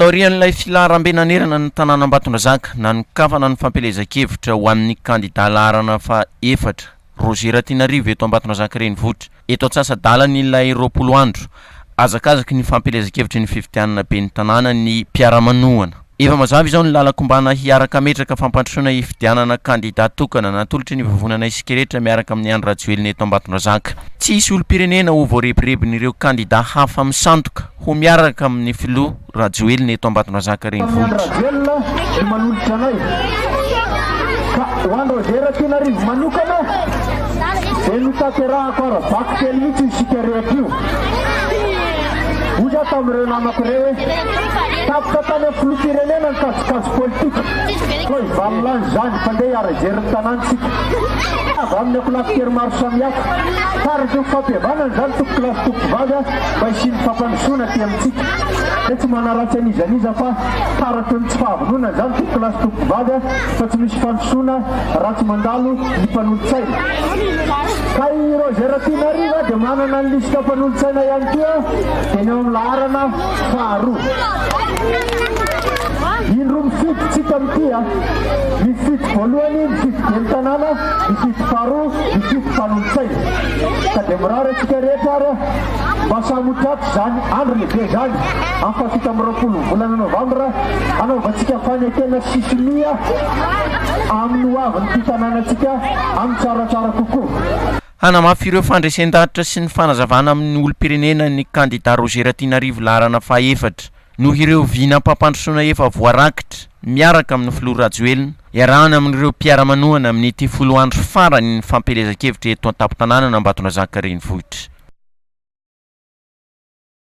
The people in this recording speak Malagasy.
taorian'ilay filaharam-benanerana ny tanàna Ambatondrazaka nanokafana ny fampelezan-kevitra ho amin'ny kandida laharana fa efatra Roger Ratinarivo eto Ambatondrazaka renivohitra. Eto Antsasadalany 20 andro azakazaky ny fampelezan-kevitry ny fifidianana be ny tanàna ny mpiara-manohana. Efa mazava izao ny lalako-mbana hiaraka metraka fampandrosoana hifidianana kandida tokana natolotra ny vavonana isika rehetra miaraka amin'ny Andry Rajoelina eto Ambatondrazaka. Tsisy olo-pirenena ho voarebirebin'ireo kandida hafa misandoka ho miaraka amin'ny filoha Rajoelina eto Ambatondrazaka renivohitra. Uja tamireo namako reo tapaka tany amin'ny filoha-pirenena ny kajikajy politika koa ivamilany zany fandeha ara-jery ny tanàntsika avy amin'ny akolafikery maro samihafa tarika ny fampihavanana zany tokokilasy tokovavy mba hisiny fampandrosoana ty amintsika de tsy manaratsy an'izaniza fa taraka ny tsy fahavonona zany tokokilasy tokovavy fa tsy misy fandrosoana ratsy mandalo ny mpanolotsaina ka i Roger Ratinarivo dia manana ny lisika mpanolotsaina ihany koa dia ny laharana faharoa. Indroa mifidy tsika amin'ity mifidy voalohany mifidy geny tanàna mifidy faharoa mifidy mpanolotsaina ka dia mirary atsika rehetra ary mba samotraty zany andro lehibe zany amin'ny fahafito amby 20 volana novambra anaovantsika fanekena sisomia amin'ny hoavin'ity tanànatsika amin'ny tsaratsara kokoa. Hanamafy ireo fandresen-danitra sy ny fanazavana amin'ny olo-pirenena ny kandida Roger Ratinarivo laharana fahaefatra noho ireo vinam-pampandrosoana efa voarakitra miaraka amin'ny filoha Rajoelina iarahana amin'ireo mpiara-manohana amin'ny ity 10 andro farany ny fampelezan-kevitra eto an-tampon-tanàna Ambatondrazaka renivohitra.